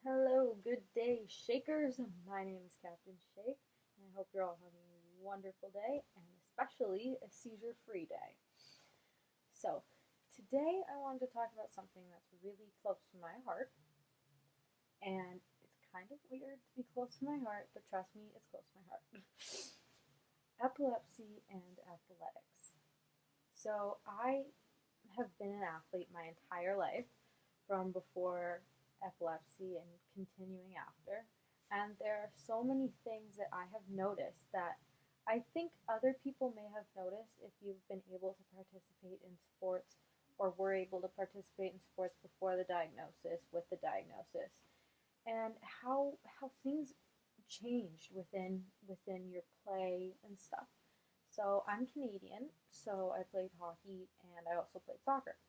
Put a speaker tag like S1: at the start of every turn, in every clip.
S1: Hello, good day, Shakers. My name is Captain Shake, and I hope you're all having a wonderful day, and especially a seizure free day. So, today I wanted to talk about something that's really close to my heart, and it's kind of weird to be close to my heart, but trust me, it's close to my heart. Epilepsy and athletics. So, I have been an athlete my entire life, from before epilepsy and continuing after. And there are so many things that I have noticed that I think other people may have noticed if you've been able to participate in sports or were able to participate in sports before the diagnosis, with the diagnosis, and how things changed within your play and stuff. So I'm Canadian, so I played hockey and I also played soccer.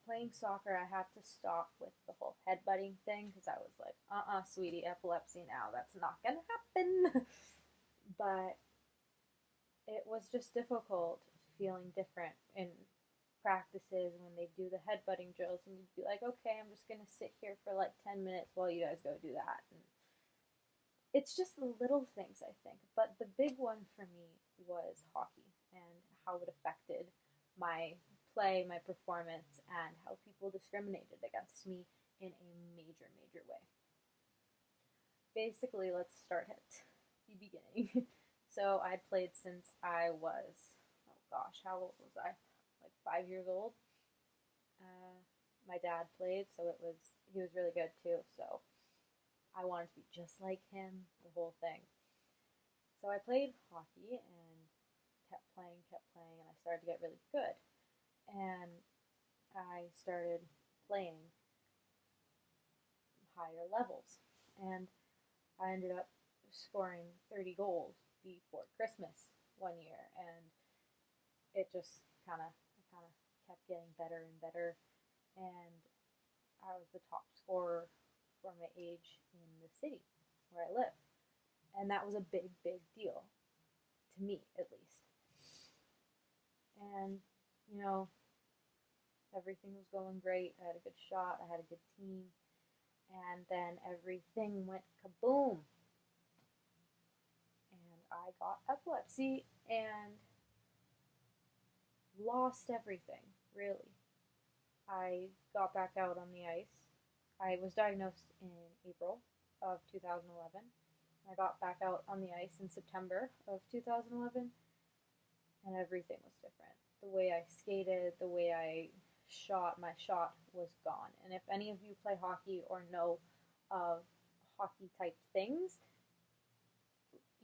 S1: Playing soccer, I had to stop with the whole headbutting thing because I was like, sweetie, epilepsy now. That's not gonna happen. But it was just difficult feeling different in practices when they do the headbutting drills, and you'd be like, okay, I'm just gonna sit here for like 10 minutes while you guys go do that. And it's just the little things, I think. But the big one for me was hockey and how it affected my play, my performance, and how people discriminated against me in a major, major way. Basically, let's start at the beginning. So I played since I was, oh gosh, how old was I? Like 5 years old. Uh, my dad played, so he was really good too. So I wanted to be just like him, the whole thing. So I played hockey and kept playing, and I started to get really good. And I started playing higher levels. And I ended up scoring 30 goals before Christmas one year. And it just kind of kept getting better and better. And I was the top scorer for my age in the city where I live. And that was a big, big deal to me, at least. And, you know, everything was going great. I had a good shot, I had a good team, and then everything went kaboom. And I got epilepsy and lost everything, really. I got back out on the ice. I was diagnosed in April of 2011. I got back out on the ice in September of 2011, and everything was different. The way I skated, the way I shot, my shot was gone. And if any of you play hockey or know of hockey type things,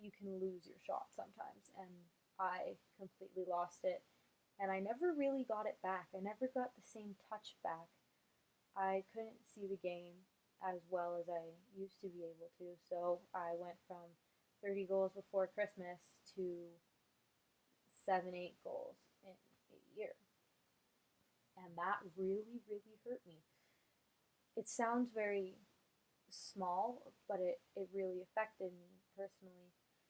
S1: you can lose your shot sometimes. And I completely lost it. And I never really got it back. I never got the same touch back. I couldn't see the game as well as I used to be able to. So I went from 30 goals before Christmas to 7, 8 goals in a year. And that really, really hurt me. It sounds very small, but it really affected me personally.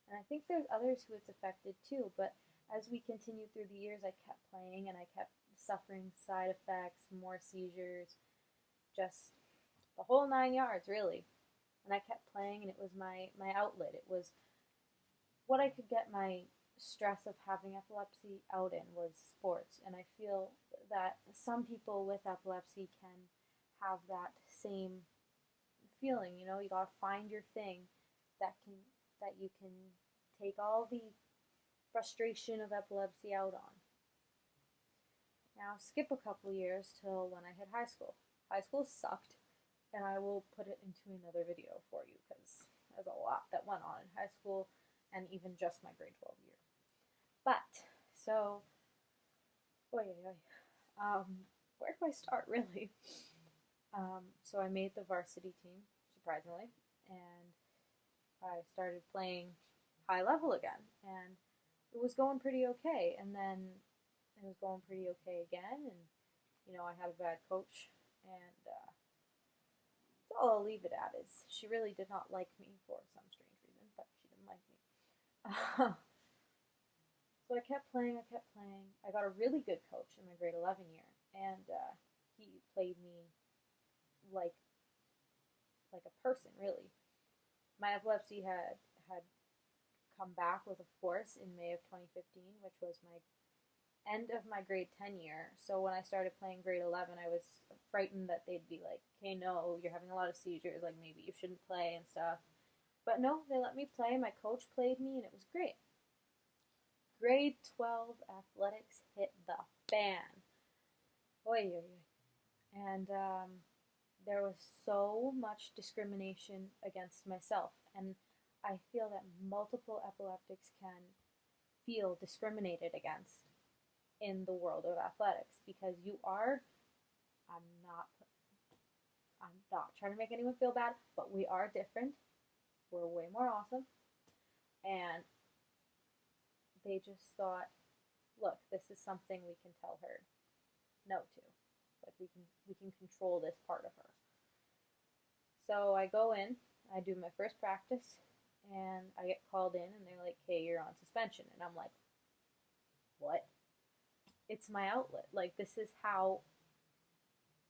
S1: And I think there's others who it's affected too, but as we continued through the years, I kept playing and I kept suffering side effects, more seizures, just the whole 9 yards, really. And I kept playing, and it was my outlet. It was what I could get my stress of having epilepsy out in was sports. And I feel that some people with epilepsy can have that same feeling. You know, you gotta find your thing that you can take all the frustration of epilepsy out on. Now skip a couple years till when I hit high school. High school sucked, and I will put it into another video for you because there's a lot that went on in high school and even just my grade 12 year. But so, oy, oy, oy. Where do I start really? So I made the varsity team, surprisingly, and I started playing high level again, and it was going pretty okay. And then it was going pretty okay again, and I had a bad coach, and that's all I'll leave it at. Is she really did not like me for some strange reason, but she didn't like me. So I kept playing, I kept playing. I got a really good coach in my grade 11 year, and he played me like like a person, really. My epilepsy had come back with a force in May of 2015, which was my end of my grade 10 year. So when I started playing grade 11, I was frightened that they'd be like, okay, no, you're having a lot of seizures, like maybe you shouldn't play and stuff. But no, they let me play. My coach played me, and it was great. Grade 12 athletics hit the fan. Oy, oy, oy. And there was so much discrimination against myself. And I feel that multiple epileptics can feel discriminated against in the world of athletics, because you are, I'm not I'm not trying to make anyone feel bad, but we are different. We're way more awesome. And they just thought, look, this is something we can tell her no to. Like we can control this part of her. So I go in, I do my first practice, and I get called in, and they're like, hey, you're on suspension. And I'm like, what? It's my outlet. Like, this is how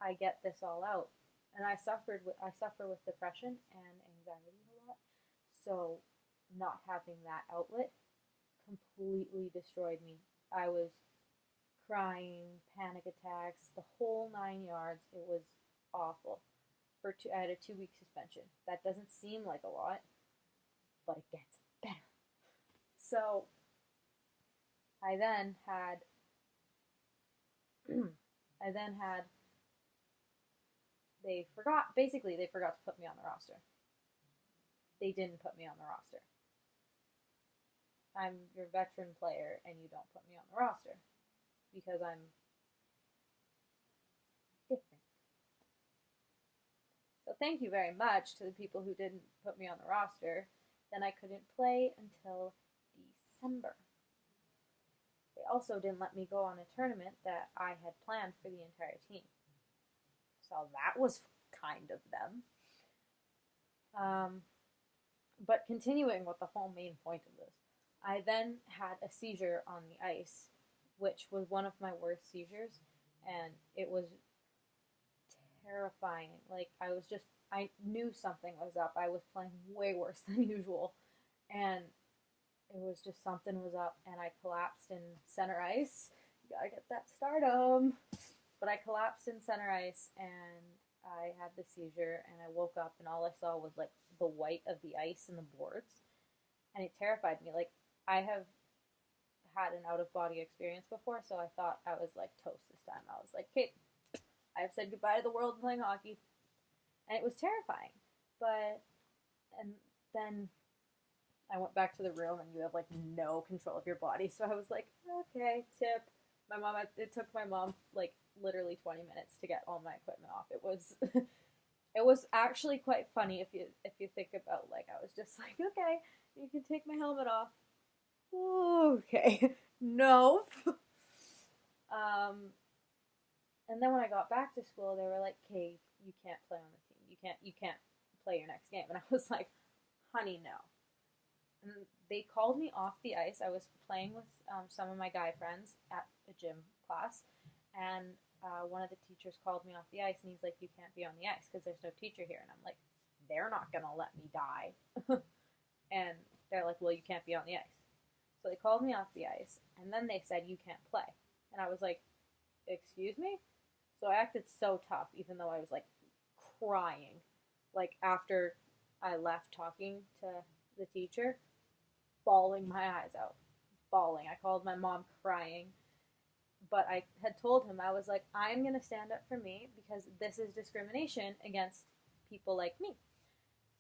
S1: I get this all out. And I suffer with depression and anxiety a lot. So not having that outlet completely destroyed me. I was crying, panic attacks, the whole 9 yards. It was awful. I had a 2-week suspension. That doesn't seem like a lot, but it gets better. So I then had they forgot to put me on the roster. They didn't put me on the roster. I'm your veteran player, and you don't put me on the roster because I'm different. So thank you very much to the people who didn't put me on the roster. Then I couldn't play until December. They also didn't let me go on a tournament that I had planned for the entire team. So that was kind of them. But continuing with the whole main point of this, I then had a seizure on the ice, which was one of my worst seizures, and it was terrifying. Like, I knew something was up. I was playing way worse than usual, and it was just something was up, and I collapsed in center ice. You gotta get that stardom. But I collapsed in center ice, and I had the seizure, and I woke up, and all I saw was, like, the white of the ice and the boards, and it terrified me. Like, I have had an out-of-body experience before, so I thought I was, like, toast this time. I was like, okay, I've said goodbye to the world playing hockey, and it was terrifying. And then I went back to the room, and you have, like, no control of your body, so I was like, okay, tip. It took my mom, like, literally 20 minutes to get all my equipment off. It was it was actually quite funny if you think about, like, I was just like, okay, you can take my helmet off. Okay. No. And then when I got back to school, they were like, "Okay, you can't play on the team. You can't play your next game." And I was like, "Honey, no." And they called me off the ice. I was playing with some of my guy friends at a gym class, and one of the teachers called me off the ice, and he's like, "You can't be on the ice because there's no teacher here." And I'm like, "They're not gonna let me die." And they're like, "Well, you can't be on the ice." So they called me off the ice, and then they said, "You can't play." And I was like, "Excuse me?" So I acted so tough, even though I was, like, crying. Like, after I left talking to the teacher, bawling my eyes out. Bawling. I called my mom crying. But I had told him, I was like, I'm going to stand up for me because this is discrimination against people like me.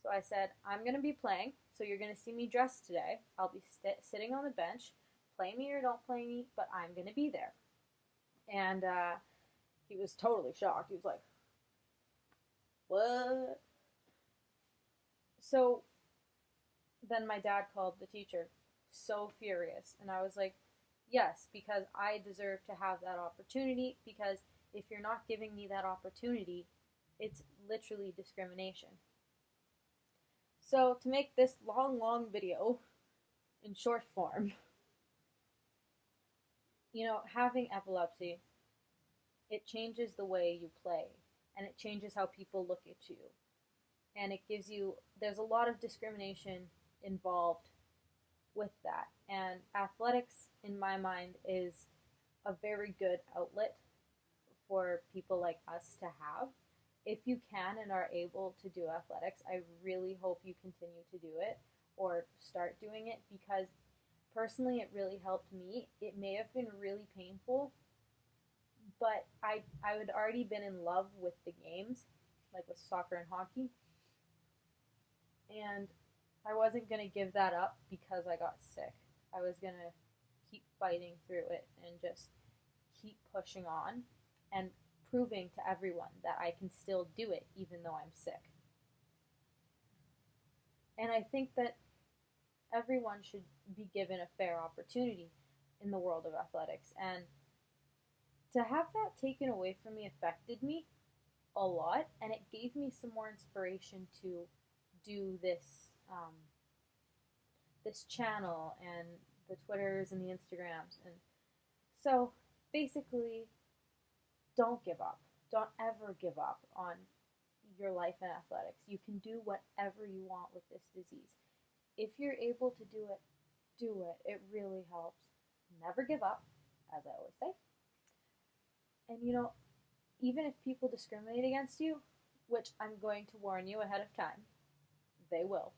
S1: So I said, I'm going to be playing, so you're going to see me dressed today. I'll be sitting on the bench. Play me or don't play me, but I'm going to be there. And he was totally shocked. He was like, what? So then my dad called the teacher, so furious. And I was like, yes, because I deserve to have that opportunity, because if you're not giving me that opportunity, it's literally discrimination. So to make this long video in short form, having epilepsy, it changes the way you play. and it changes how people look at you. And it gives you, there's a lot of discrimination involved with that. And athletics, in my mind, is a very good outlet for people like us to have. If you can and are able to do athletics, I really hope you continue to do it or start doing it, because personally it really helped me. It may have been really painful, but I had already been in love with the games, like with soccer and hockey, and I wasn't going to give that up because I got sick. I was going to keep fighting through it and just keep pushing on and proving to everyone that I can still do it even though I'm sick. And I think that everyone should be given a fair opportunity in the world of athletics. And to have that taken away from me affected me a lot, and it gave me some more inspiration to do this channel and the Twitters and the Instagrams. And so basically, don't give up. Don't ever give up on your life in athletics. You can do whatever you want with this disease. If you're able to do it, do it. It really helps. Never give up, as I always say. And even if people discriminate against you, which I'm going to warn you ahead of time, they will.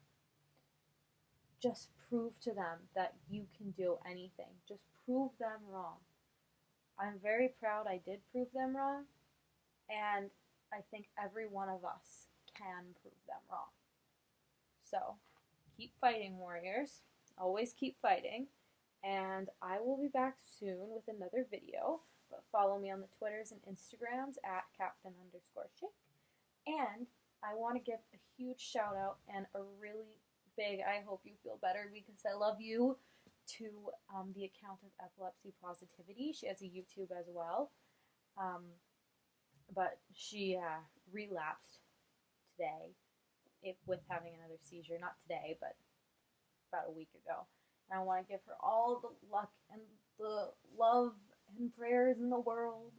S1: Just prove to them that you can do anything. Just prove them wrong. I'm very proud I did prove them wrong, and I think every one of us can prove them wrong. So, keep fighting, warriors. Always keep fighting. And I will be back soon with another video. But follow me on the Twitters and Instagrams at Captain_Chick. And I want to give a huge shout out and a really big I hope you feel better because I love you to the account of Epilepsy Positivity. She has a YouTube as well. But she relapsed today with having another seizure. Not today, but about a week ago. And I want to give her all the luck and the love and prayers in the world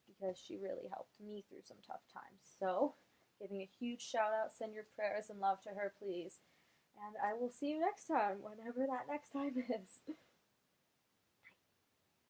S1: because she really helped me through some tough times. So, giving a huge shout out, send your prayers and love to her, please. And I will see you next time, whenever that next time is.